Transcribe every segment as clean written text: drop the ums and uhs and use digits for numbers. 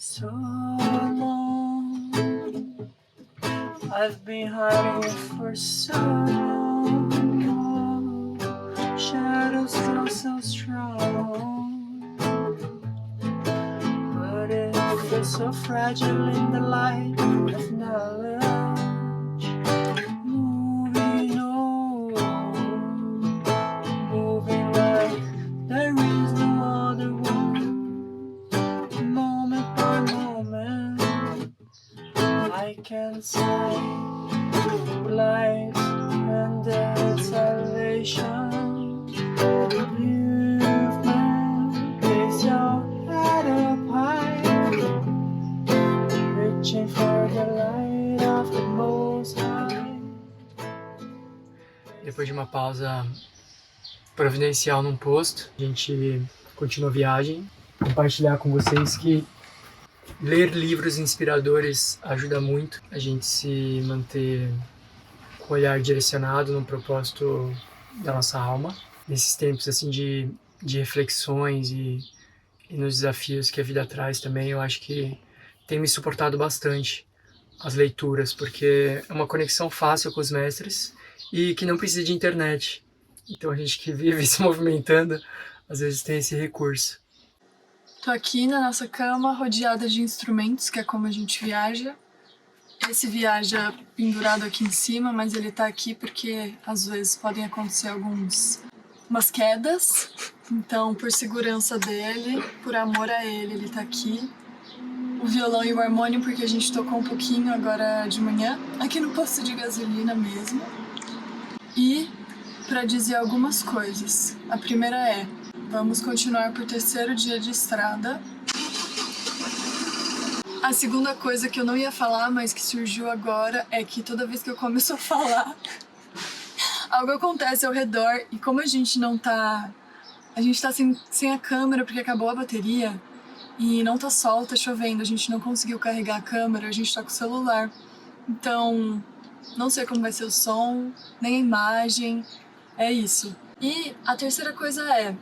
So long, I've been hiding for so long. Shadows grow so strong, but it feels so fragile in the light of knowledge. Moving on, moving like there is no other one. Moment by moment, I can see light and their salvation. Movement, place your head up high, reaching for the light of the Most High. Depois de uma pausa providencial num posto, a gente continua a viagem. Compartilhar com vocês que ler livros inspiradores ajuda muito a gente se manter com o olhar direcionado no propósito da nossa alma. Nesses tempos assim de reflexões e nos desafios que a vida traz também, eu acho que tem me suportado bastante as leituras, porque é uma conexão fácil com os mestres e que não precisa de internet. Então a gente que vive se movimentando, às vezes tem esse recurso. Tô aqui na nossa cama, rodeada de instrumentos, que é como a gente viaja. Esse viaja pendurado aqui em cima, mas ele tá aqui porque às vezes podem acontecer umas quedas. Então, por segurança dele, por amor a ele tá aqui. O violão e o harmônio, porque a gente tocou um pouquinho agora de manhã, aqui no posto de gasolina mesmo. E para dizer algumas coisas. A primeira é: vamos continuar por terceiro dia de estrada. A segunda coisa que eu não ia falar, mas que surgiu agora, é que toda vez que eu começo a falar, algo acontece ao redor, e como a gente tá sem a câmera porque acabou a bateria, e não tá sol, tá chovendo, a gente não conseguiu carregar a câmera, a gente tá com o celular. Então, não sei como vai ser o som, nem a imagem, é isso. E a terceira coisa é: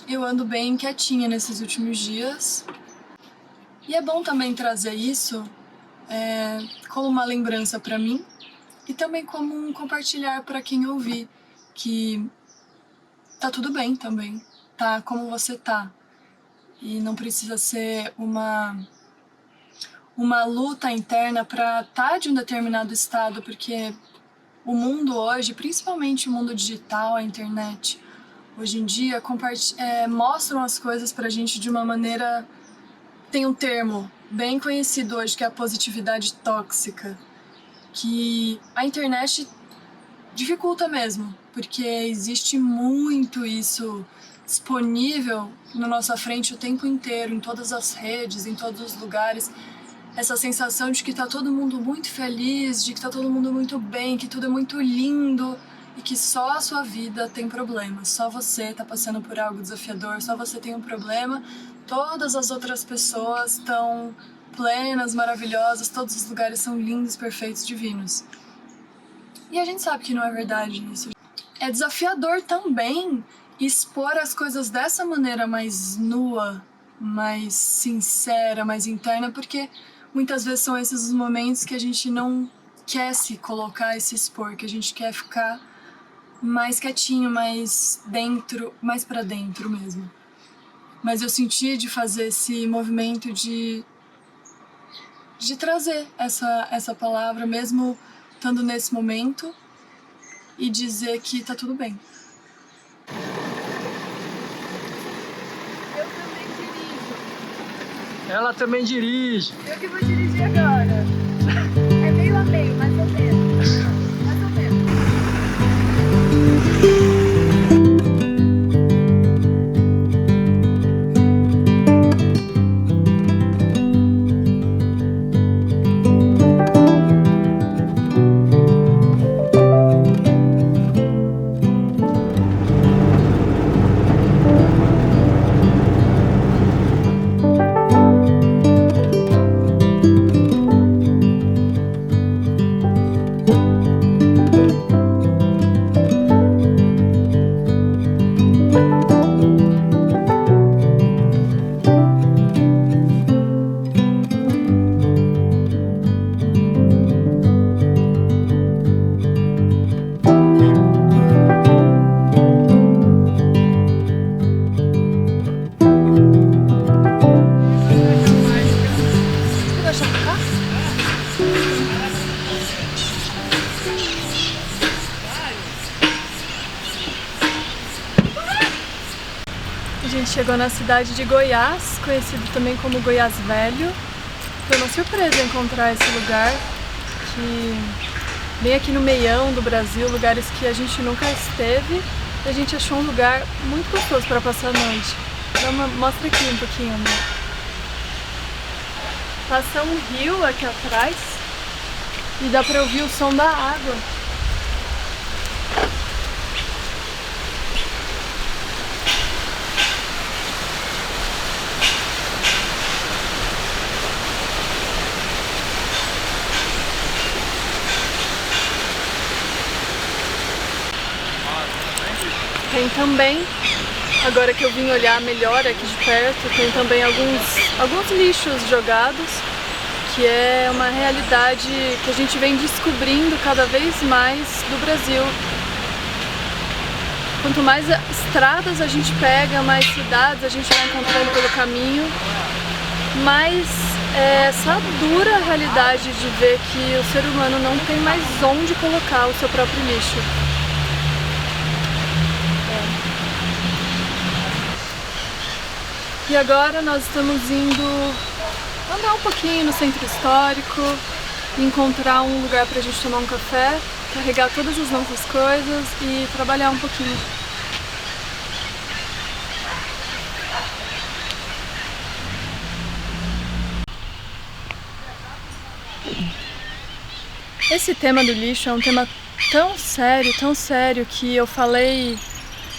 eu ando bem quietinha nesses últimos dias. E é bom também trazer isso como uma lembrança para mim e também como um compartilhar para quem ouvir, que tá tudo bem também, tá como você tá. E não precisa ser uma luta interna para estar de um determinado estado, porque o mundo hoje, principalmente o mundo digital, a internet, hoje em dia, mostram as coisas pra gente de uma maneira... Tem um termo bem conhecido hoje, que é a positividade tóxica, que a internet dificulta mesmo, porque existe muito isso disponível na nossa frente o tempo inteiro, em todas as redes, em todos os lugares. Essa sensação de que tá todo mundo muito feliz, de que tá todo mundo muito bem, que tudo é muito lindo, e que só a sua vida tem problemas, só você tá passando por algo desafiador, só você tem um problema, todas as outras pessoas estão plenas, maravilhosas, todos os lugares são lindos, perfeitos, divinos. E a gente sabe que não é verdade isso. É desafiador também expor as coisas dessa maneira mais nua, mais sincera, mais interna, porque muitas vezes são esses os momentos que a gente não quer se colocar e se expor, que a gente quer ficar mais quietinho, mais dentro, mais pra dentro mesmo. Mas eu senti de fazer esse movimento de trazer essa palavra, mesmo estando nesse momento, e dizer que tá tudo bem. Eu também dirijo. Ela também dirige. Eu que vou dirigir agora. É meio a meio, mais ou menos. Mais ou menos. chegou na cidade de Goiás, conhecido também como Goiás Velho. Foi uma surpresa encontrar esse lugar, que bem aqui no meião do Brasil, lugares que a gente nunca esteve, e a gente achou um lugar muito gostoso para passar a noite. Então, mostra aqui um pouquinho, né? Passa um rio aqui atrás e dá para ouvir o som da água. Tem também, agora que eu vim olhar melhor aqui de perto, tem também alguns lixos jogados, que é uma realidade que a gente vem descobrindo cada vez mais do Brasil. Quanto mais estradas a gente pega, mais cidades a gente vai encontrando pelo caminho, mais essa dura realidade de ver que o ser humano não tem mais onde colocar o seu próprio lixo. E agora nós estamos indo andar um pouquinho no centro histórico, encontrar um lugar pra gente tomar um café, carregar todas as nossas coisas e trabalhar um pouquinho. Esse tema do lixo é um tema tão sério que eu falei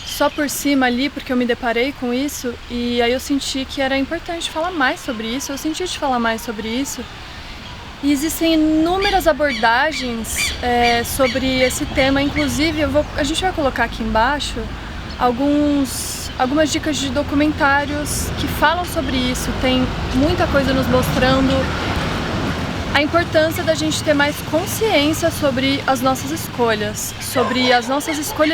só por cima ali, porque eu me deparei com isso, e aí eu senti que era importante falar mais sobre isso, eu senti de falar mais sobre isso. E existem inúmeras abordagens sobre esse tema, inclusive a gente vai colocar aqui embaixo algumas dicas de documentários que falam sobre isso, tem muita coisa nos mostrando a importância da gente ter mais consciência sobre as nossas escolhas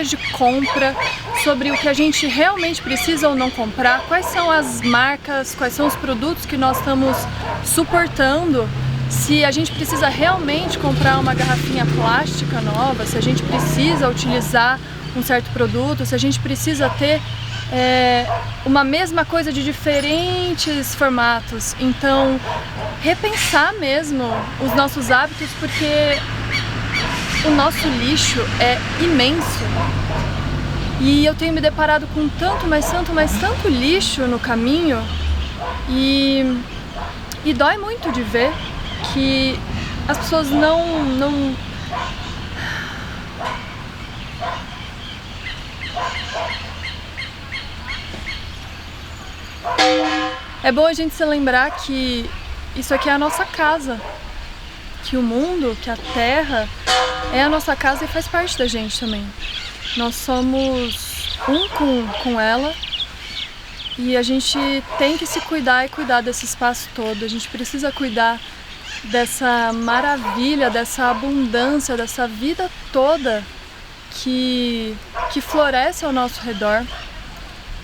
de compra, sobre o que a gente realmente precisa ou não comprar, quais são as marcas, quais são os produtos que nós estamos suportando, se a gente precisa realmente comprar uma garrafinha plástica nova, se a gente precisa utilizar um certo produto, se a gente precisa ter uma mesma coisa de diferentes formatos. Então, repensar mesmo os nossos hábitos, porque o nosso lixo é imenso. E eu tenho me deparado com tanto lixo no caminho, e dói muito de ver que as pessoas não É bom a gente se lembrar que isso aqui é a nossa casa, que o mundo, que a Terra é a nossa casa e faz parte da gente também. Nós somos um com ela e a gente tem que se cuidar e cuidar desse espaço todo. A gente precisa cuidar dessa maravilha, dessa abundância, dessa vida toda que floresce ao nosso redor.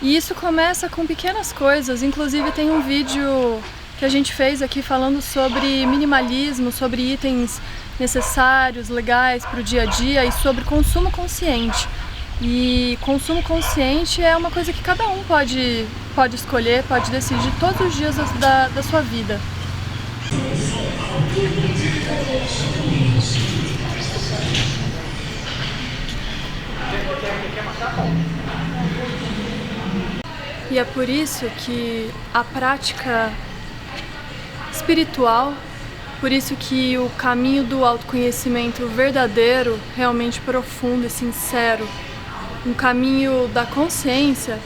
E isso começa com pequenas coisas, inclusive tem um vídeo que a gente fez aqui falando sobre minimalismo, sobre itens necessários, legais para o dia a dia e sobre consumo consciente. E consumo consciente é uma coisa que cada um pode escolher, pode decidir todos os dias da sua vida. E é por isso que a prática espiritual, por isso que o caminho do autoconhecimento verdadeiro, realmente profundo e sincero, um caminho da consciência,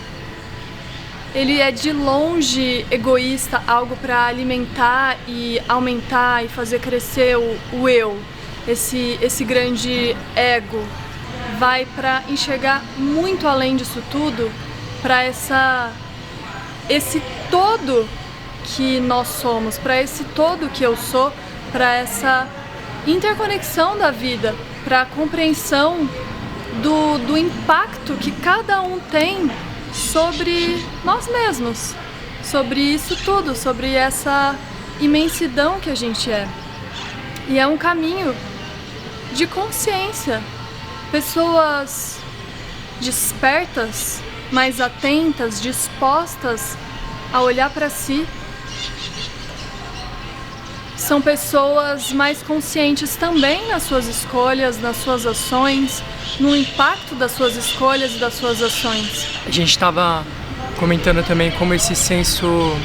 ele é de longe egoísta, algo para alimentar e aumentar e fazer crescer o eu, esse grande ego, vai para enxergar muito além disso tudo, para esse todo que nós somos, para esse todo que eu sou, para essa interconexão da vida, para a compreensão do impacto que cada um tem sobre nós mesmos, sobre isso tudo, sobre essa imensidão que a gente é. E é um caminho de consciência. Pessoas despertas mais atentas, dispostas a olhar para si. São pessoas mais conscientes também nas suas escolhas, nas suas ações, no impacto das suas escolhas e das suas ações. A gente estava comentando também como esse senso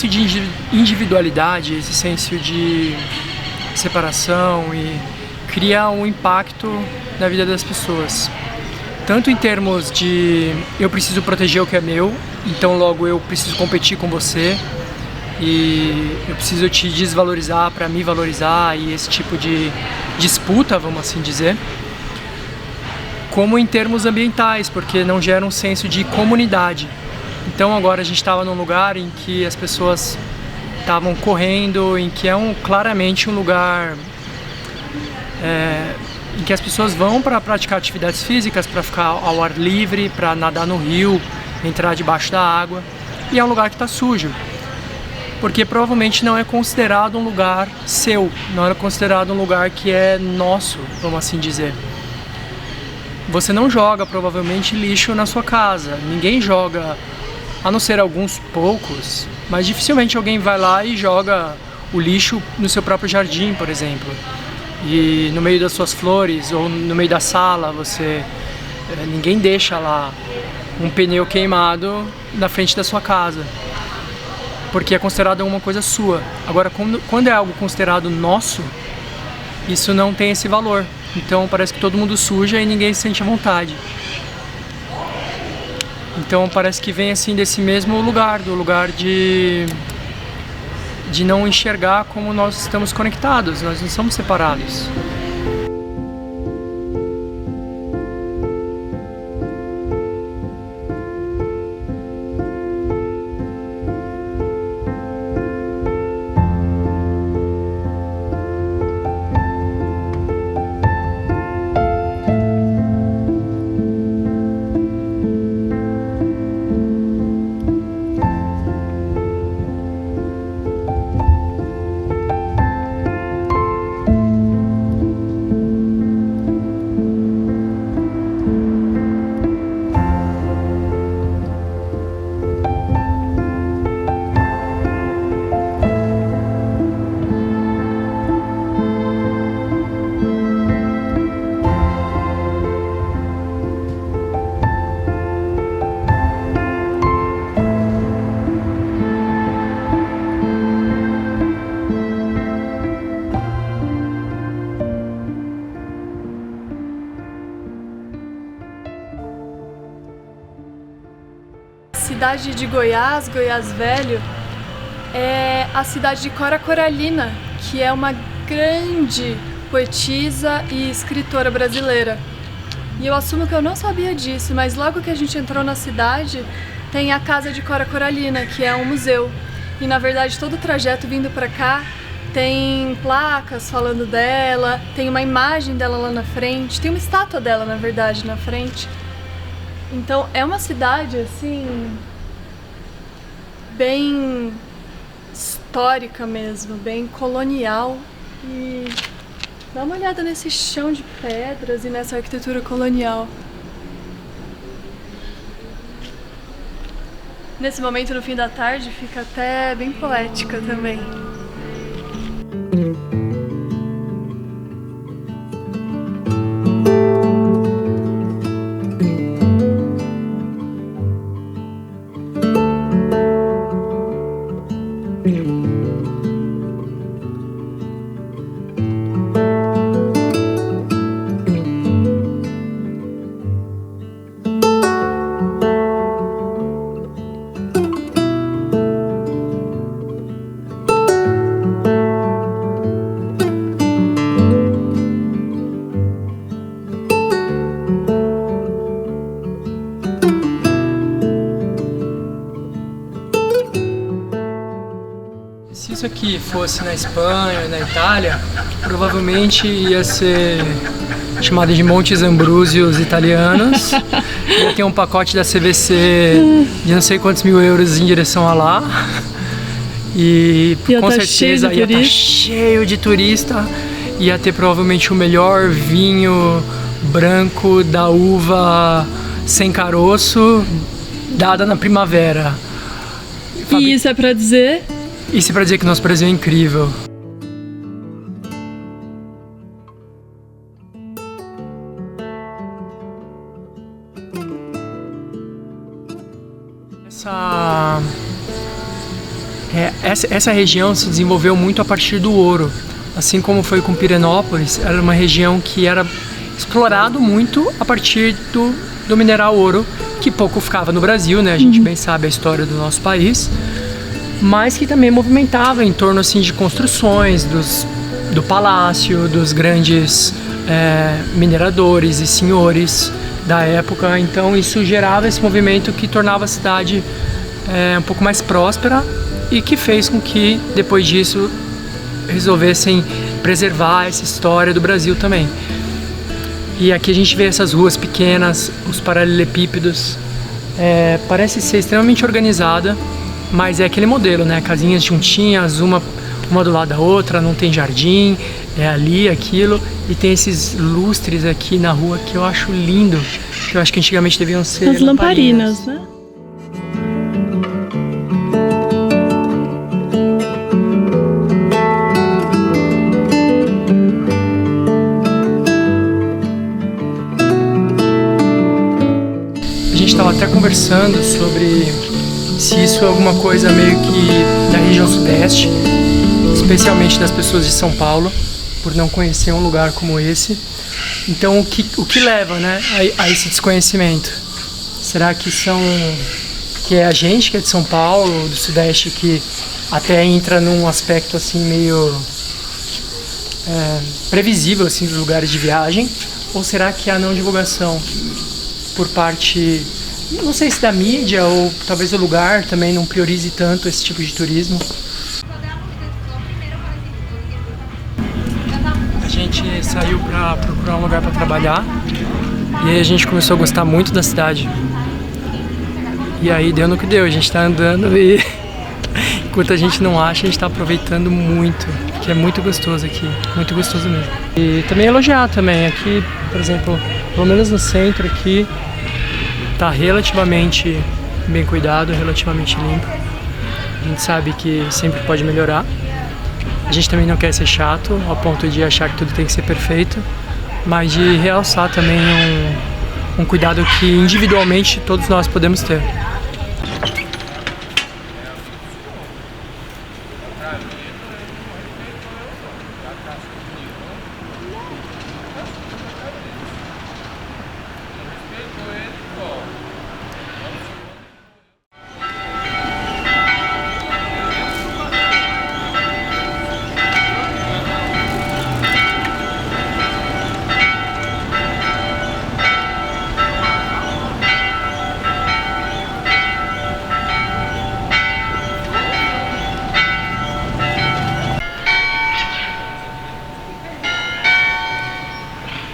de individualidade, esse senso de separação e cria um impacto na vida das pessoas. Tanto em termos de eu preciso proteger o que é meu, então logo eu preciso competir com você e eu preciso te desvalorizar para me valorizar e esse tipo de disputa, vamos assim dizer, como em termos ambientais, porque não gera um senso de comunidade. Então agora a gente estava num lugar em que as pessoas estavam correndo, em que é claramente um lugar em que as pessoas vão para praticar atividades físicas, para ficar ao ar livre, para nadar no rio, entrar debaixo da água, e é um lugar que está sujo, porque provavelmente não é considerado um lugar seu, não é considerado um lugar que é nosso, vamos assim dizer. Você não joga provavelmente lixo na sua casa, ninguém joga, a não ser alguns poucos, mas dificilmente alguém vai lá e joga o lixo no seu próprio jardim, por exemplo. E no meio das suas flores ou no meio da sala, ninguém deixa lá um pneu queimado na frente da sua casa, porque é considerado uma coisa sua. Agora, quando é algo considerado nosso, isso não tem esse valor. Então parece que todo mundo suja e ninguém se sente à vontade. Então parece que vem assim desse mesmo lugar, do lugar de não enxergar como nós estamos conectados, nós não somos separados. Cidade de Goiás, Goiás Velho, é a cidade de Cora Coralina, que é uma grande poetisa e escritora brasileira. E eu assumo que eu não sabia disso, mas logo que a gente entrou na cidade, tem a Casa de Cora Coralina, que é um museu. E na verdade todo o trajeto vindo pra cá tem placas falando dela, tem uma imagem dela lá na frente, tem uma estátua dela, na verdade, na frente. Então é uma cidade assim bem histórica mesmo, bem colonial, e dá uma olhada nesse chão de pedras e nessa arquitetura colonial. Nesse momento, no fim da tarde, fica até bem poética também. Se isso aqui fosse na Espanha, na Itália, provavelmente ia ser chamado de Montes Ambrúsios italianos. Ia ter um pacote da CVC de não sei quantos mil euros em direção a lá. E com certeza ia estar cheio de turista. Ia ter provavelmente o melhor vinho branco da uva sem caroço, dada na primavera. E isso é pra dizer? Isso é pra dizer que nosso Brasil é incrível. Essa região se desenvolveu muito a partir do ouro. Assim como foi com Pirenópolis, era uma região que era explorado muito a partir do mineral ouro, que pouco ficava no Brasil, né? A gente bem sabe a história do nosso país, mas que também movimentava em torno assim, de construções do palácio, dos grandes mineradores e senhores da época. Então isso gerava esse movimento que tornava a cidade um pouco mais próspera e que fez com que, depois disso, resolvessem preservar essa história do Brasil também. E aqui a gente vê essas ruas pequenas, os paralelepípedos, parece ser extremamente organizada, mas é aquele modelo, né? Casinhas juntinhas, uma do lado da outra, não tem jardim, é ali, aquilo, e tem esses lustres aqui na rua que eu acho lindo, que eu acho que antigamente deviam ser as lamparinas, né? A gente estava até conversando sobre se isso é alguma coisa meio que da região sudeste, especialmente das pessoas de São Paulo, por não conhecer um lugar como esse. Então, o que leva, né, a esse desconhecimento? Será que é a gente que é de São Paulo, do sudeste, que até entra num aspecto assim meio previsível assim dos lugares de viagem? Ou será que é a não divulgação por parte, não sei se da mídia, ou talvez o lugar também não priorize tanto esse tipo de turismo? A gente saiu para procurar um lugar para trabalhar e aí a gente começou a gostar muito da cidade. E aí deu no que deu, a gente está andando e enquanto a gente não acha, a gente está aproveitando muito, que é muito gostoso aqui, muito gostoso mesmo. E também elogiar também, aqui, por exemplo, pelo menos no centro aqui, tá relativamente bem cuidado, relativamente limpo. A gente sabe que sempre pode melhorar. A gente também não quer ser chato, ao ponto de achar que tudo tem que ser perfeito, mas de realçar também um cuidado que individualmente todos nós podemos ter.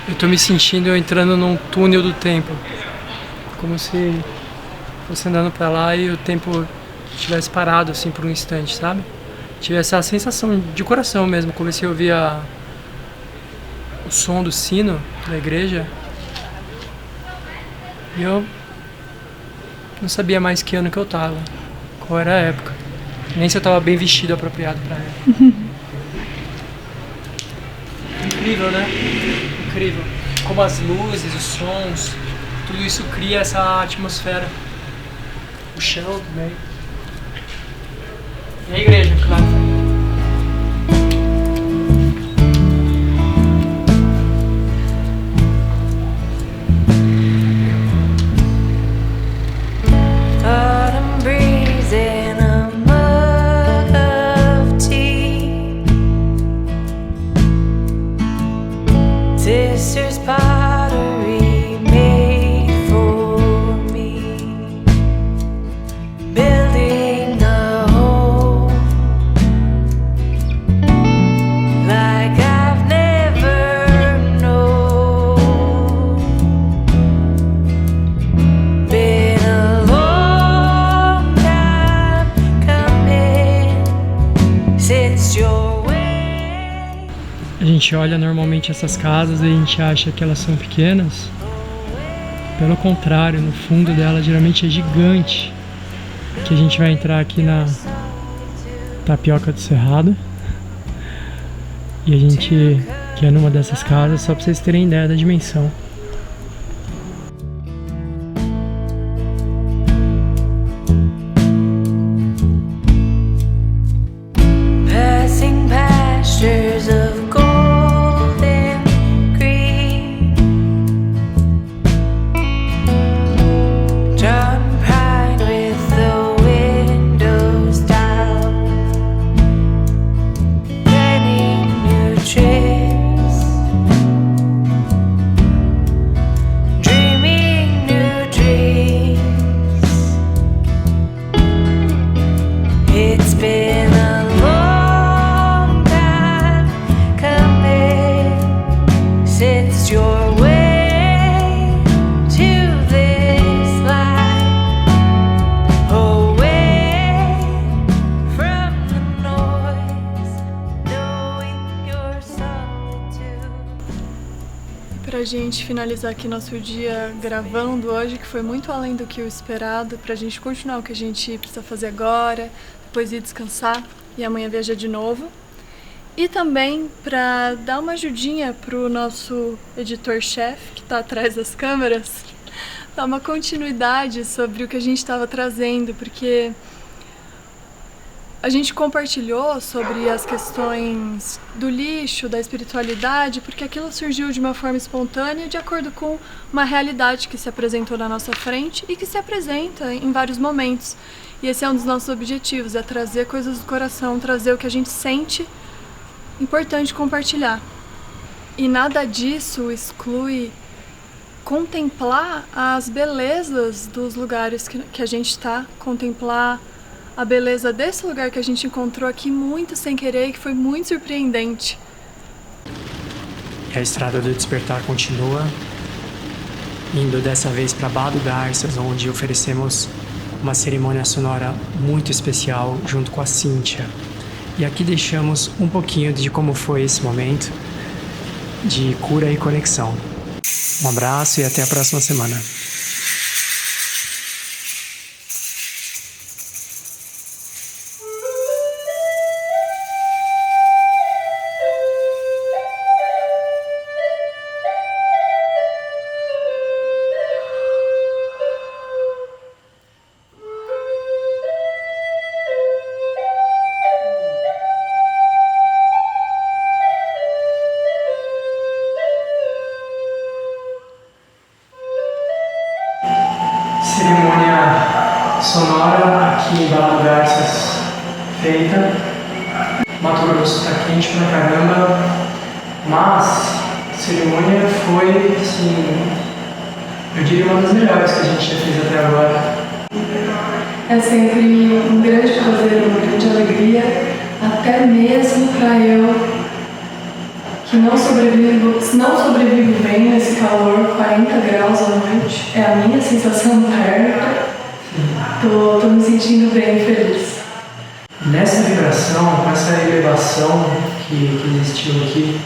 Eu tô me sentindo entrando num túnel do tempo, como se fosse andando pra lá e o tempo tivesse parado assim por um instante, sabe? Tive essa sensação de coração mesmo. Comecei a ouvir o som do sino da igreja e eu não sabia mais que ano que eu tava, qual era a época, nem se eu tava bem vestido apropriado pra ela. Incrível, né? Incrível. Como as luzes, os sons, tudo isso cria essa atmosfera. O chão também. E a igreja, claro. Sister's pottery made for me, building a home like I've never known. Been a long time coming since your way. A gente olha normalmente essas casas e a gente acha que elas são pequenas, Pelo contrário, no fundo dela geralmente é gigante. Que a gente vai entrar aqui na Tapioca do Cerrado. E a gente quer numa dessas casas, só pra vocês terem ideia da dimensão. Passing pastures of gold and green, John Prine with the windows down, planning new trips, dreaming new dreams. It's been a long time coming since your way to this life, away from the noise, knowing your solitude. Pra gente finalizar aqui nosso dia gravando hoje, que foi muito além do que o esperado, pra gente continuar o que a gente precisa fazer agora, depois ir descansar e amanhã viajar de novo. E também pra dar uma ajudinha pro nosso editor-chefe, que tá atrás das câmeras, dar uma continuidade sobre o que a gente estava trazendo, porque a gente compartilhou sobre as questões do lixo, da espiritualidade, porque aquilo surgiu de uma forma espontânea, de acordo com uma realidade que se apresentou na nossa frente e que se apresenta em vários momentos. E esse é um dos nossos objetivos, é trazer coisas do coração, trazer o que a gente sente importante compartilhar. E nada disso exclui contemplar as belezas dos lugares que a gente está, contemplar a beleza desse lugar que a gente encontrou aqui muito sem querer e que foi muito surpreendente. E a Estrada do Despertar continua, indo dessa vez para Bado Garças, onde oferecemos uma cerimônia sonora muito especial junto com a Cíntia. E aqui deixamos um pouquinho de como foi esse momento de cura e conexão. Um abraço e até a próxima semana. Cerimônia sonora aqui em Bado Garças feita. Mato Grosso tá quente pra caramba, mas a cerimônia foi, assim, eu diria uma das melhores que a gente já fez até agora. É sempre um grande prazer, uma grande alegria, até mesmo para eu que não sobrevivo bem nesse calor, 40 graus à noite, é a minha sensação térmica. Tô me sentindo bem feliz. Nessa vibração, com essa elevação que existiu aqui,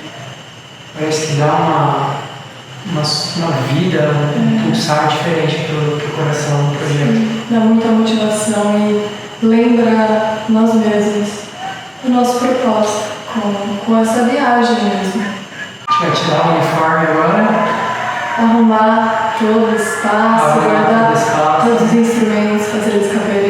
parece que dá uma vida, um pulsar diferente pro coração do projeto. Dá muita motivação e lembra nós mesmos do nosso propósito com essa viagem mesmo. A gente vai tirar o uniforme agora. Arrumar todo o espaço, guardar todos os instrumentos, fazer eles caberem